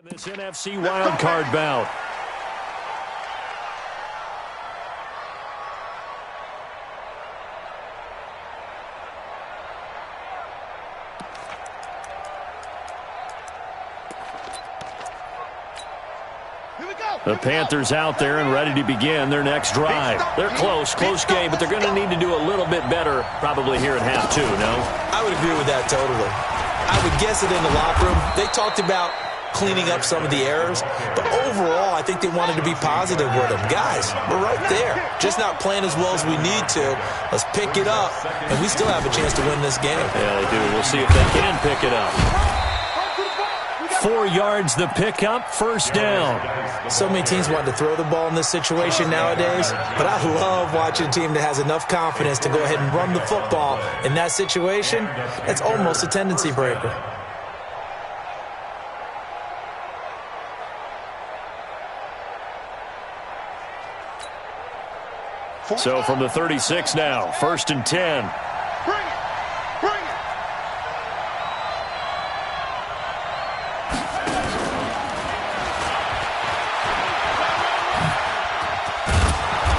This NFC wildcard bout. The Panthers out there and ready to begin their next drive. They're close game, but they're going to need to do a little bit better probably here at half two, no? I would agree with that totally. I would guess it in the locker room. They talked about cleaning up some of the errors, but overall, I think they wanted to be positive with them. Guys, we're right there. Just not playing as well as we need to. Let's pick it up, and we still have a chance to win this game. Yeah, they do. We'll see if they can pick it up. 4 yards the pickup, first down. So many teams want to throw the ball in this situation nowadays, but I love watching a team that has enough confidence to go ahead and run the football in that situation. That's almost a tendency breaker. So from the 36 now, first and 10.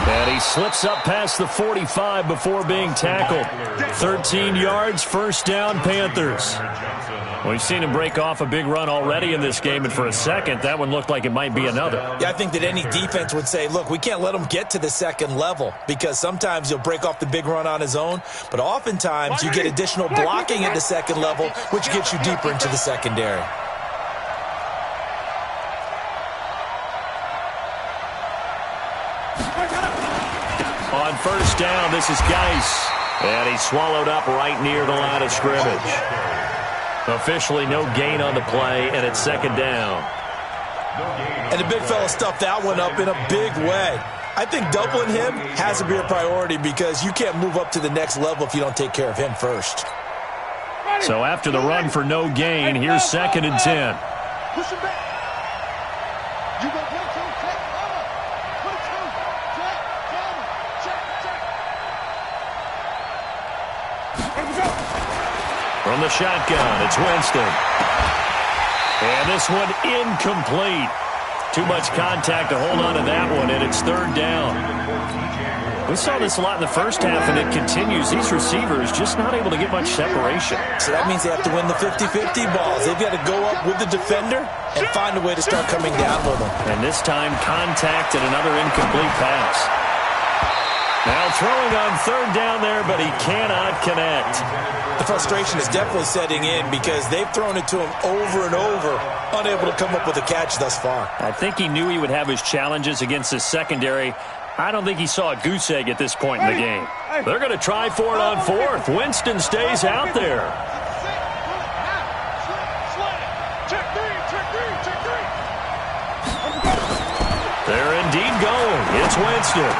And he slips up past the 45 before being tackled. 13 yards, first down, Panthers. We've seen him break off a big run already in this game, and for a second, that one looked like it might be another. Yeah, I think that any defense would say, look, we can't let him get to the second level, because sometimes he'll break off the big run on his own, but oftentimes you get additional blocking at the second level, which gets you deeper into the secondary. On first down, this is Geis. And he's swallowed up right near the line of scrimmage. Officially no gain on the play, and it's second down. And the big fella stuffed that one up in a big way. I think doubling him has to be a priority because you can't move up to the next level if you don't take care of him first. So after the run for no gain, here's second and 10. Push him back. You go play two, check, cover. Play two, check, cover. Check. Here we go. From the shotgun, it's Winston. And this one incomplete. Too much contact to hold on to that one, and it's third down. We saw this a lot in the first half, and it continues. These receivers just not able to get much separation. So that means they have to win the 50-50 balls. They've got to go up with the defender and find a way to start coming down with them. And this time, contact and another incomplete pass. Now throwing on third down there, but he cannot connect. The frustration is definitely setting in because they've thrown it to him over and over, unable to come up with a catch thus far. I think he knew he would have his challenges against his secondary. I don't think he saw a goose egg at this point in the game. They're going to try for it on fourth. Winston stays out there. They're indeed going. It's Winston.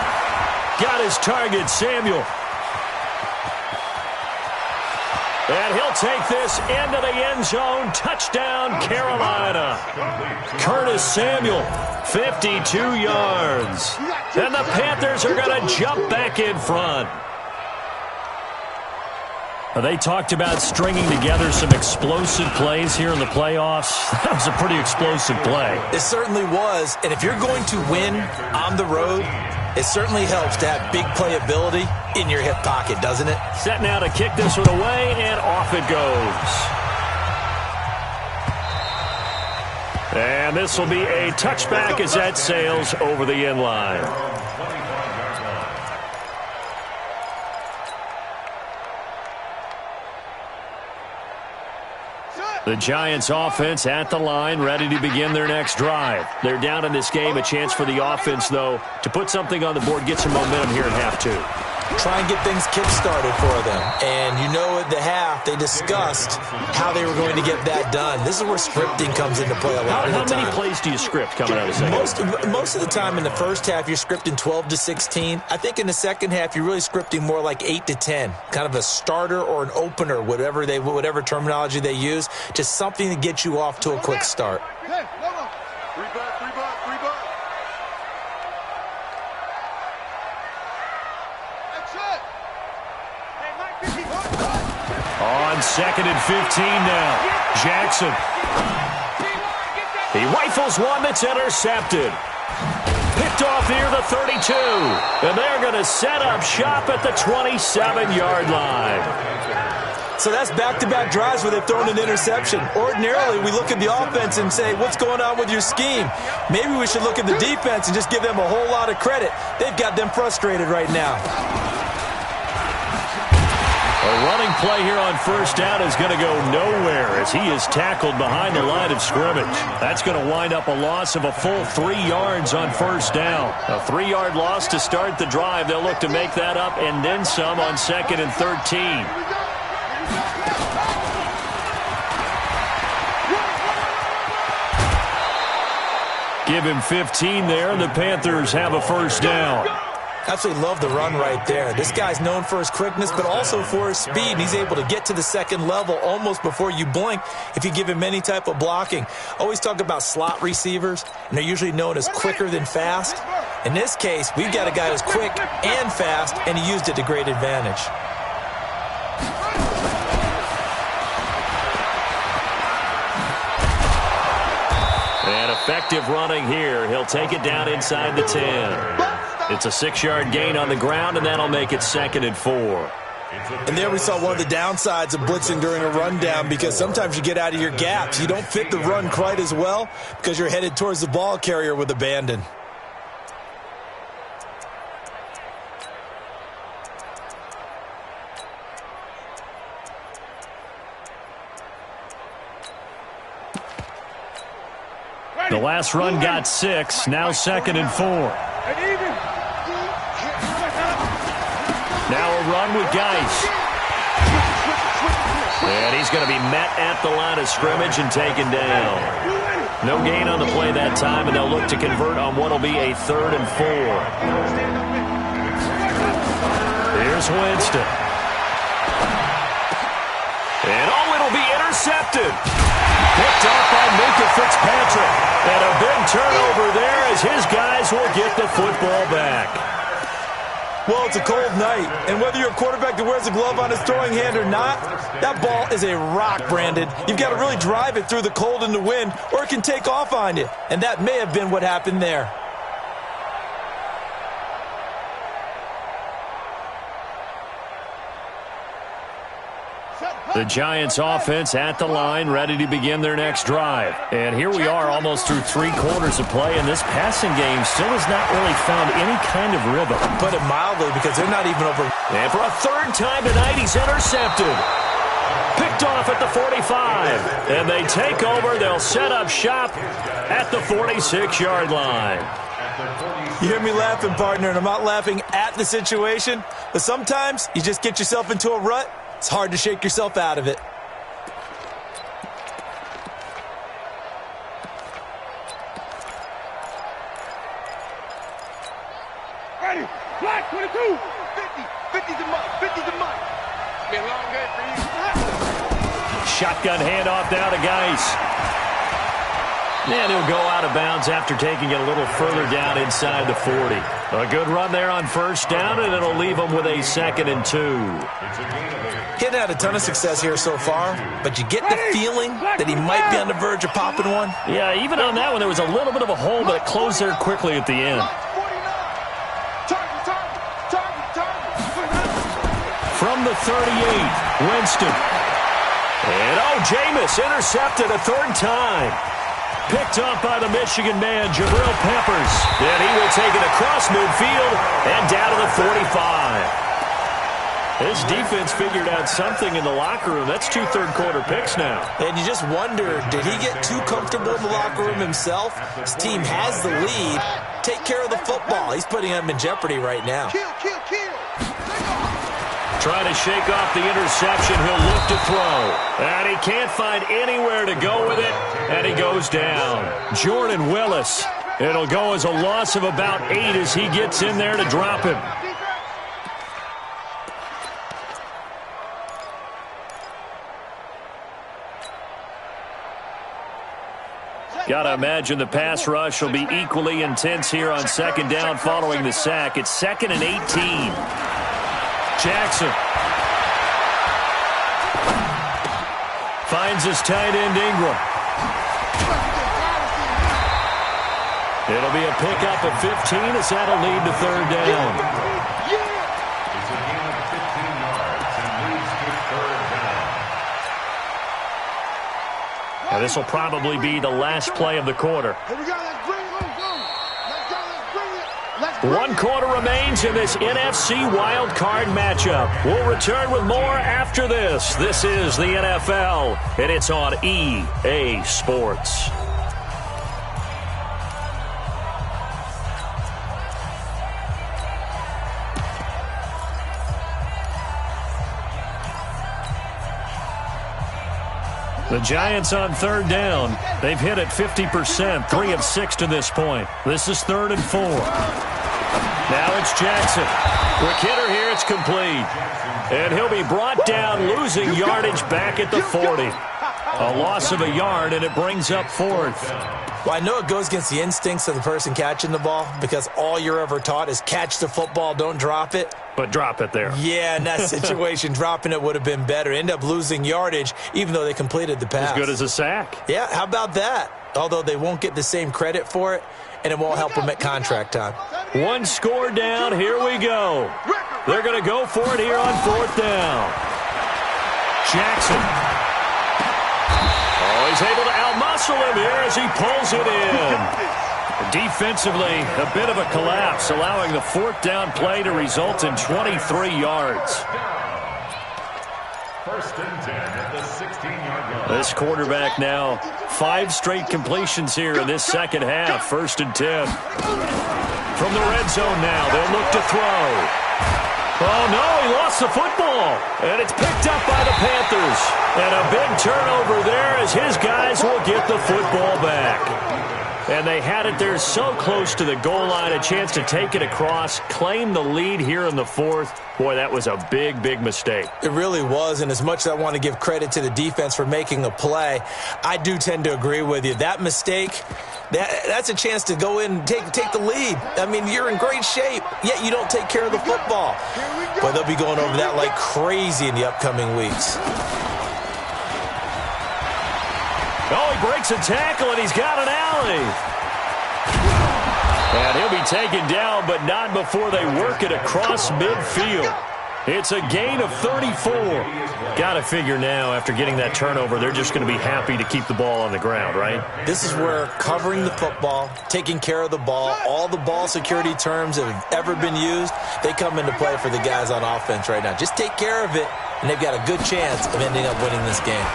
Got his target, Samuel. And he'll take this into the end zone. Touchdown, Carolina. Curtis Samuel, 52 yards. And the Panthers are going to jump back in front. They talked about stringing together some explosive plays here in the playoffs. That was a pretty explosive play. It certainly was. And if you're going to win on the road, it certainly helps to have big playability in your hip pocket, doesn't it? Set now to kick this one away, and off it goes. And this will be a touchback as that sails over the end line. The Giants offense at the line, ready to begin their next drive. They're down in this game. A chance for the offense, though, to put something on the board, get some momentum here in half two. Try and get things kick-started for them. And you know at the half, they discussed how they were going to get that done. This is where scripting comes into play a lot of the time. How many plays do you script coming out of the second? Most of the time in the first half, you're scripting 12 to 16. I think in the second half, you're really scripting more like 8 to 10. Kind of a starter or an opener, whatever terminology they use. Just something to get you off to a quick start. Hey, hold on. Three back. On second and 15 now. Jackson. He rifles one that's intercepted. Picked off near the 32. And they're going to set up shop at the 27-yard line. So that's back-to-back drives where they've thrown an interception. Ordinarily, we look at the offense and say, what's going on with your scheme? Maybe we should look at the defense and just give them a whole lot of credit. They've got them frustrated right now. A running play here on first down is going to go nowhere as he is tackled behind the line of scrimmage. That's going to wind up a loss of a full 3 yards on first down. A 3-yard loss to start the drive. They'll look to make that up and then some on 2nd and 13. Give him 15 there, and the Panthers have a first down. Absolutely love the run right there. This guy's known for his quickness, but also for his speed. He's able to get to the second level almost before you blink if you give him any type of blocking. Always talk about slot receivers, and they're usually known as quicker than fast. In this case, we've got a guy who's quick and fast, and he used it to great advantage. And effective running here. He'll take it down inside the 10. It's a 6-yard gain on the ground, and that'll make it 2nd and 4. And there we saw one of the downsides of blitzing during a rundown, because sometimes you get out of your gaps. You don't fit the run quite as well because you're headed towards the ball carrier with abandon. The last run got 6, now 2nd and 4. Now a run with Geis. And he's going to be met at the line of scrimmage and taken down. No gain on the play that time, and they'll look to convert on what will be a 3rd and 4. Here's Winston. And it'll be intercepted. Picked off by Minka Fitzpatrick. And a big turnover there as his guys will get the football back. Well, it's a cold night, and whether you're a quarterback that wears a glove on his throwing hand or not, that ball is a rock, Brandon. You've got to really drive it through the cold and the wind, or it can take off on you, and that may have been what happened there. The Giants offense at the line, ready to begin their next drive. And here we are almost through 3 quarters of play, and this passing game still has not really found any kind of rhythm. Put it mildly, because they're not even over. And for a 3rd time tonight, he's intercepted. Picked off at the 45. And they take over. They'll set up shop at the 46-yard line. You hear me laughing, partner, and I'm not laughing at the situation, but sometimes you just get yourself into a rut. It's hard to shake yourself out of it. Ready, flat 22, 50, 50's a month, 50's a month. Been a long day for you. Shotgun handoff now to Geis. And he'll go out of bounds after taking it a little further down inside the 40. A good run there on first down, and it'll leave him with a 2nd and 2. He hadn't had a ton of success here so far, but you get the feeling that he might be on the verge of popping one. Yeah, even on that one, there was a little bit of a hole, but it closed there quickly at the end. From the 38, Winston. And, Jameis intercepted a 3rd time. Picked off by the Michigan man, Jabril Peppers. And he will take it across midfield and down to the 45. This defense figured out something in the locker room. That's 2 third-quarter picks now. And you just wonder, did he get too comfortable in the locker room himself? His team has the lead. Take care of the football. He's putting them in jeopardy right now. Kill. Trying to shake off the interception. He'll look to throw. And he can't find anywhere to go with it. And he goes down. Jordan Willis. It'll go as a loss of about 8 as he gets in there to drop him. Got to imagine the pass rush will be equally intense here on 2nd down following the sack. It's 2nd and 18. Jackson finds his tight end Ingram. It'll be a pickup of 15 as that'll lead to third down. It's a gain of 15 yards and leads to third down. Now, this will probably be the last play of the quarter. Here we go. Let's bring it. Let's go. Let's bring it. Let's bring it. One quarter remains in this NFC wild card matchup. We'll return with more after this. This is the NFL, and it's on EA Sports. The Giants on third down. They've hit it 50%, 3 of 6 to this point. This is 3rd and 4. Now it's Jackson. Quick hitter here, it's complete. And he'll be brought down, losing yardage back at the 40. A loss of a yard, and it brings up 4th. Well, I know it goes against the instincts of the person catching the ball because all you're ever taught is catch the football, don't drop it. But drop it there. Yeah, in that situation, dropping it would have been better. End up losing yardage, even though they completed the pass. As good as a sack. Yeah, how about that? Although they won't get the same credit for it, and it won't help them at contract time. One score down. Here we go. They're going to go for it here on 4th down. Jackson. Oh, he's able to outmuscle him here as he pulls it in. Defensively, a bit of a collapse, allowing the 4th down play to result in 23 yards. 1st and 10 at the 16-yard line. This quarterback now 5 straight completions here in this second half. 1st and 10. From the red zone now, they'll look to throw. Oh, no, he lost the football. And it's picked up by the Panthers. And a big turnover there as his guys will get the football back. And they had it there so close to the goal line, a chance to take it across, claim the lead here in the 4th. Boy, that was a big, big mistake. It really was, and as much as I want to give credit to the defense for making a play, I do tend to agree with you. That mistake, that's a chance to go in and take the lead. I mean, you're in great shape, yet you don't take care of the football. But they'll be going over that like crazy in the upcoming weeks. Oh, he breaks a tackle, and he's got an alley. And he'll be taken down, but not before they work it across midfield. It's a gain of 34. Got to figure now, after getting that turnover, they're just going to be happy to keep the ball on the ground, right? This is where covering the football, taking care of the ball, all the ball security terms that have ever been used, they come into play for the guys on offense right now. Just take care of it, and they've got a good chance of ending up winning this game.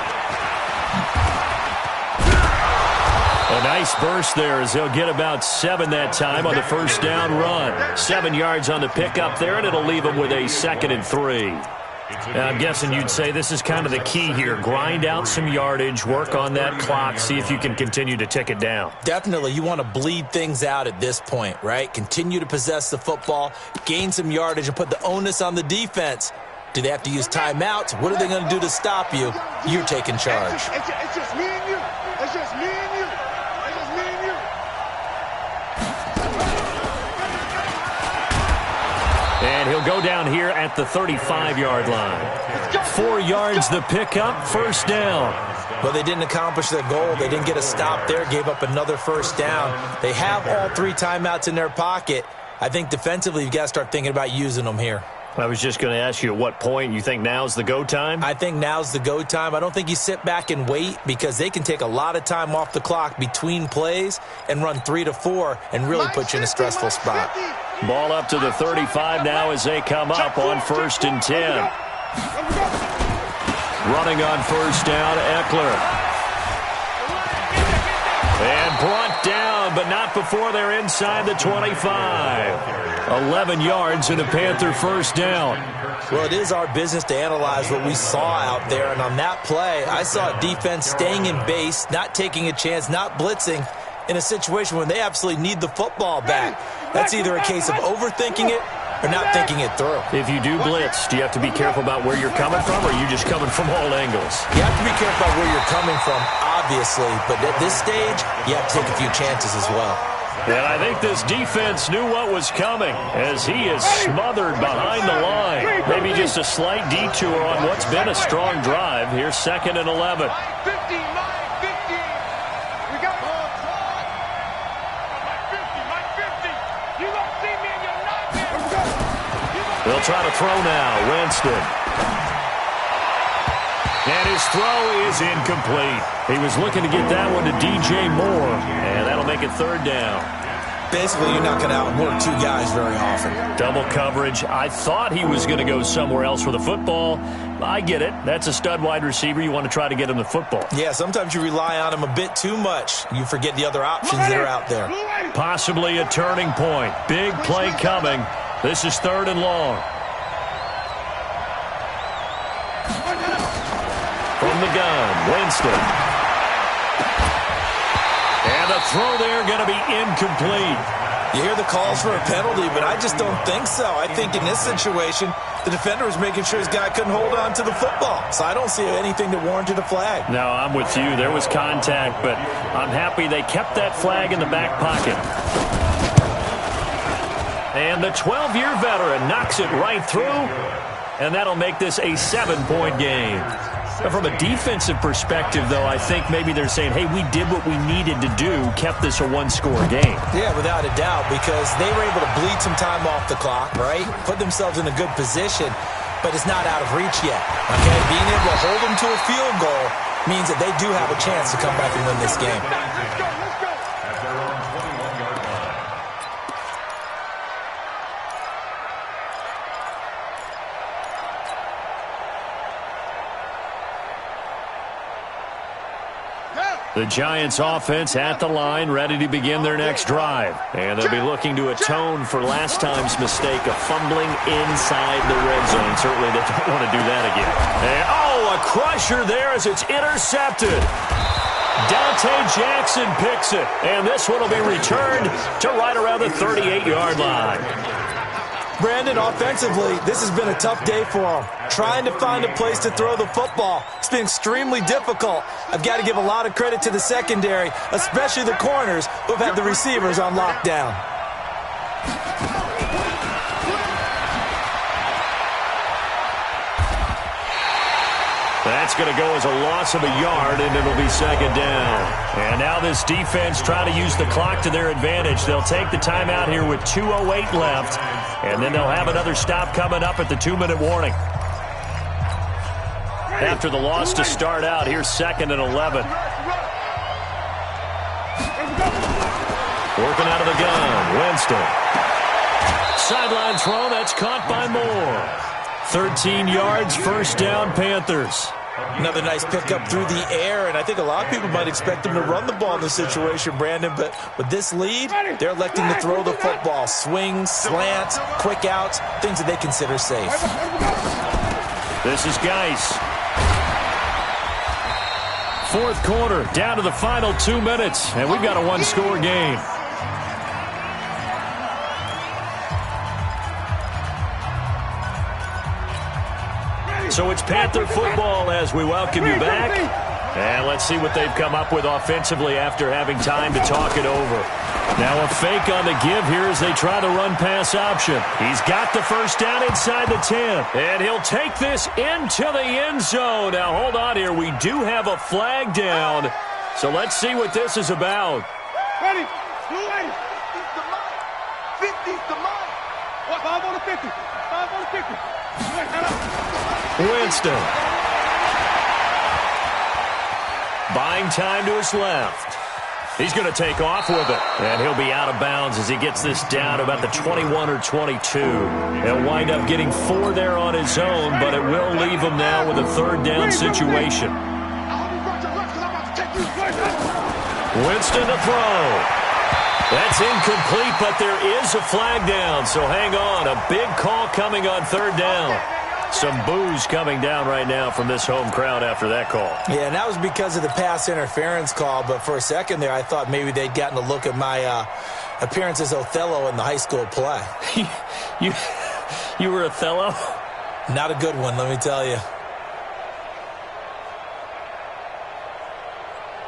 A nice burst there as he'll get about 7 that time on the 1st down run. 7 yards on the pickup there, and it'll leave him with a 2nd and 3. I'm guessing you'd say this is kind of the key here. Grind out some yardage, work on that clock, see if you can continue to tick it down. Definitely. You want to bleed things out at this point, right? Continue to possess the football, gain some yardage, and put the onus on the defense. Do they have to use timeouts? What are they going to do to stop you? You're taking charge. It's just me and you. It's just me and you. It's just me and you. And he'll go down here at the 35-yard line. 4 yards the pickup, 1st down. Well, they didn't accomplish their goal. They didn't get a stop there, gave up another 1st down. They have all 3 timeouts in their pocket. I think defensively you've got to start thinking about using them here. I was just going to ask you at what point you think now's the go time? I think now's the go time. I don't think you sit back and wait because they can take a lot of time off the clock between plays and run 3 to 4 and really put you in a stressful spot. Ball up to the 35 now as they come up on 1st and 10. Running on 1st down, Eckler. And brought down, but not before they're inside the 25. 11 yards and a Panther 1st down. Well, it is our business to analyze what we saw out there, and on that play, I saw a defense staying in base, not taking a chance, not blitzing, in a situation when they absolutely need the football back. That's either a case of overthinking it or not thinking it through. If you do blitz, do you have to be careful about where you're coming from, or are you just coming from all angles? You have to be careful about where you're coming from, obviously, but at this stage, you have to take a few chances as well. And I think this defense knew what was coming as he is smothered behind the line. Maybe just a slight detour on what's been a strong drive. Here's 2nd and 11. 59-50. We got They'll try to throw now. Winston. And his throw is incomplete. He was looking to get that one to DJ Moore, and that'll make it third down. Basically, you're not going to outwork two guys very often. Double coverage. I thought he was going to go somewhere else with the football. I get it. That's a stud wide receiver. You want to try to get him the football. Yeah, sometimes you rely on him a bit too much. You forget the other options that are out there. Possibly a turning point. Big play coming. This is third and long. From the gun, Winston. And the throw there going to be incomplete. You hear the calls for a penalty, but I just don't think so. I think in this situation, the defender was making sure his guy couldn't hold on to the football. So I don't see anything that warranted a flag. No, I'm with you. There was contact, but I'm happy they kept that flag in the back pocket. And the 12-year veteran knocks it right through, and that'll make this a 7-point game. But from a defensive perspective, though, I think maybe they're saying, hey, we did what we needed to do, kept this a one-score game. Yeah, without a doubt, because they were able to bleed some time off the clock, right? Put themselves in a good position, but it's not out of reach yet. Okay, being able to hold them to a field goal means that they do have a chance to come back and win this game. Let's go. At their own 21-yard line. The Giants offense at the line, ready to begin their next drive. And they'll be looking to atone for last time's mistake of fumbling inside the red zone. Certainly they don't want to do that again. And, a crusher there as it's intercepted. Dante Jackson picks it. And this one will be returned to right around the 38-yard line. Brandon, offensively, this has been a tough day for them. Trying to find a place to throw the football. It's been extremely difficult. I've got to give a lot of credit to the secondary, especially the corners who've had the receivers on lockdown. That's going to go as a loss of a yard, and it'll be second down. And now this defense trying to use the clock to their advantage. They'll take the timeout here with 2:08 left, and then they'll have another stop coming up at the 2-minute warning. After the loss to start out, here's 2nd and 11. Working out of the gun, Winston. Sideline throw, that's caught by Moore. 13 yards, first down, Panthers. Another nice pickup through the air, and I think a lot of people might expect them to run the ball in this situation, Brandon, but with this lead, they're electing to throw the football. Swings, slants, quick outs, things that they consider safe. This is Geis. Fourth quarter, down to the final 2 minutes, and we've got a one-score game. So it's Panther football as we welcome you back. And let's see what they've come up with offensively after having time to talk it over. Now a fake on the give here as they try the run-pass option. He's got the first down inside the 10. And he'll take this into the end zone. Now hold on here. We do have a flag down. So let's see what this is about. Ready? 50's the mark. 5 on the 50. 5 on the 50. Winston. Buying time to his left. He's going to take off with it. And he'll be out of bounds as he gets this down to about the 21 or 22. He'll wind up getting 4 there on his own, but it will leave him now with a third down situation. Winston to throw. That's incomplete, but there is a flag down, so hang on. A big call coming on third down. Some boos coming down right now from this home crowd after that call. Yeah, and that was because of the pass interference call, but for a second there I thought maybe they'd gotten a look at my appearance as Othello in the high school play. You were Othello? Not a good one, let me tell you.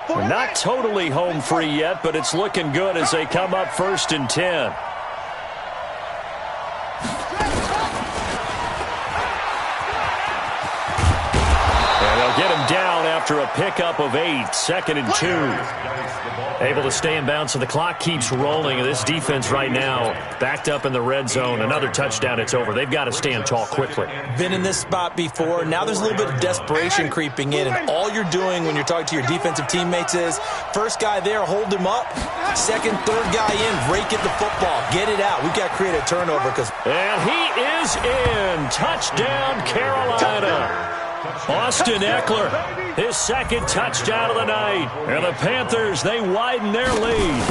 We're not totally home free yet, but it's looking good as they come up 1st and 10. And they'll get him down after a a pickup of 8, 2nd and 2. Able to stay in bounds, so the clock keeps rolling. This defense right now backed up in the red zone. Another touchdown, it's over. They've got to stand tall quickly. Been in this spot before. Now there's a little bit of desperation creeping in, and all you're doing when you're talking to your defensive teammates is first guy there, hold him up. Second, third guy in, rake at the football. Get it out. We've got to create a turnover. And he is in. Touchdown, Carolina. Austin Eckler, his second touchdown of the night. And the Panthers, they widen their lead.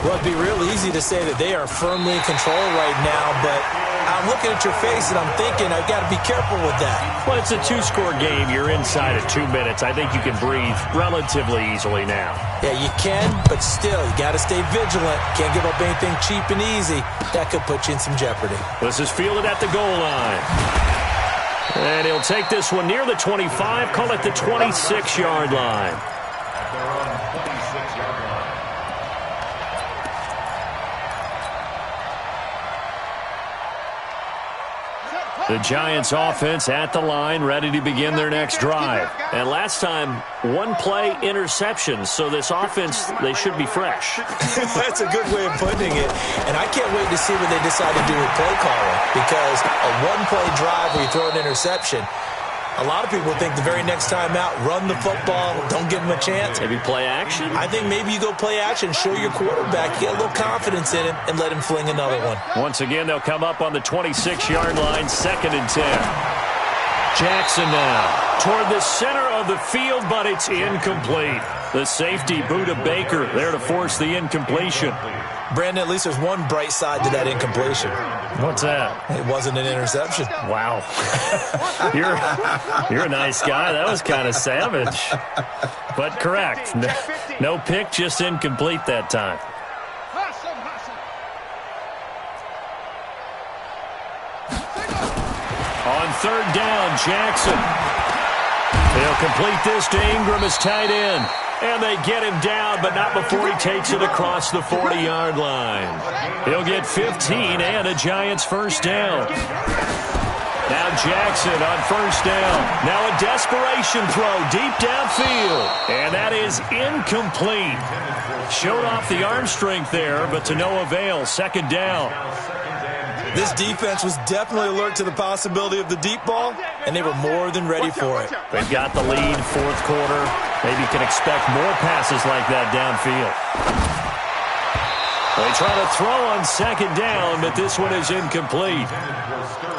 Well, it'd be real easy to say that they are firmly in control right now, but I'm looking at your face and I'm thinking I've got to be careful with that. Well, it's a 2-score game. You're inside at 2 minutes. I think you can breathe relatively easily now. Yeah, you can, but still, you got to stay vigilant. Can't give up anything cheap and easy. That could put you in some jeopardy. This is fielded at the goal line. And he'll take this one near the 25, call it the 26-yard line. At their own 26-yard line. The Giants offense at the line, ready to begin their next drive. And last time, one play interception, so this offense, they should be fresh. That's a good way of putting it. And I can't wait to see what they decide to do with play calling, because a one-play drive where you throw an interception, a lot of people think the very next time out, run the football, don't give them a chance. Maybe play action? I think maybe you go play action, show your quarterback, get a little confidence in him, and let him fling another one. Once again, they'll come up on the 26-yard line, 2nd and 10. Jackson now toward the center of the field, but it's incomplete. The safety, Buda Baker, there to force the incompletion. Brandon, at least there's one bright side to that incompletion. What's that? It wasn't an interception. Wow. You're a nice guy. That was kind of savage. But correct. No pick, just incomplete that time. On 3rd down, Jackson. He'll complete this to Ingram as tight end. And they get him down, but not before he takes it across the 40-yard line. He'll get 15 and a Giants first down. Now Jackson on 1st down. Now a desperation throw deep downfield. And that is incomplete. Showed off the arm strength there, but to no avail. 2nd down. This defense was definitely alert to the possibility of the deep ball, and they were more than ready for it. They've got the lead, 4th quarter. Maybe you can expect more passes like that downfield. They try to throw on 2nd down, but this one is incomplete.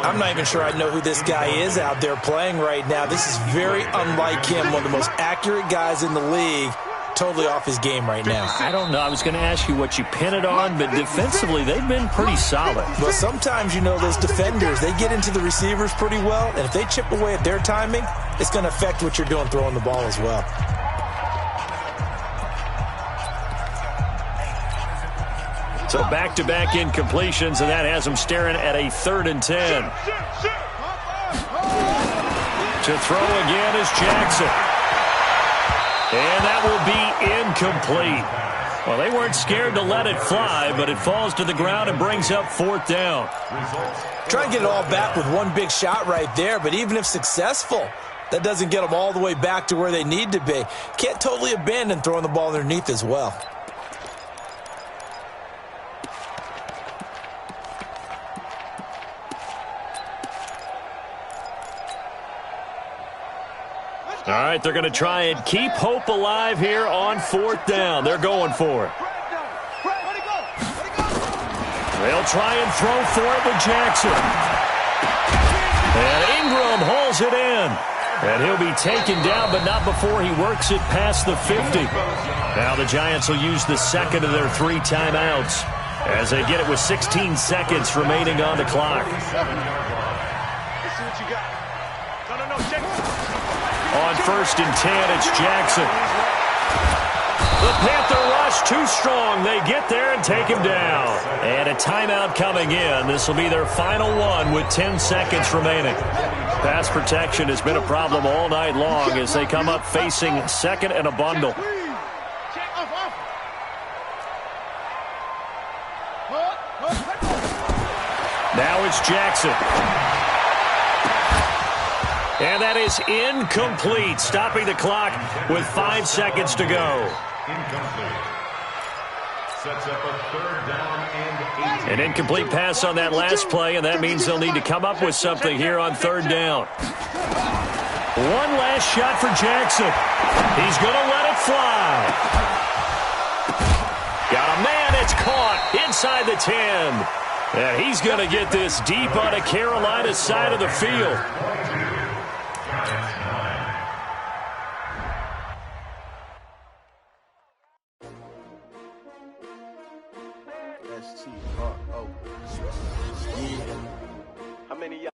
I'm not even sure I know who this guy is out there playing right now. This is very unlike him, one of the most accurate guys in the league. Totally off his game right now. I don't know. I was going to ask you what you pin it on, but defensively, they've been pretty solid. Well, sometimes, you know, those defenders, they get into the receivers pretty well, and if they chip away at their timing, it's going to affect what you're doing throwing the ball as well. So back-to-back incompletions, and that has them staring at a 3rd and 10. To throw again is Jackson. And that will be incomplete. Well, they weren't scared to let it fly, but it falls to the ground and brings up 4th down. Try and get it all back with one big shot right there, but even if successful, that doesn't get them all the way back to where they need to be. Can't totally abandon throwing the ball underneath as well. All right, they're going to try and keep hope alive here on 4th down. They're going for it. They'll try and throw for it with Jackson. And Ingram hauls it in. And he'll be taken down, but not before he works it past the 50. Now the Giants will use the 2nd of their 3 timeouts as they get it with 16 seconds remaining on the clock. On 1st and 10, it's Jackson. The Panther rush too strong. They get there and take him down. And a timeout coming in. This will be their final one with 10 seconds remaining. Pass protection has been a problem all night long as they come up facing 2nd and a bundle. Now it's Jackson. And that is incomplete, stopping the clock with 5 seconds to go. Incomplete. Sets up a third down and 8. An incomplete pass on that last play, and that means they'll need to come up with something here on third down. One last shot for Jackson. He's going to let it fly. Got a man, it's caught inside the 10. And he's going to get this deep on a Carolina side of the field. STRO. Yeah. How many y'all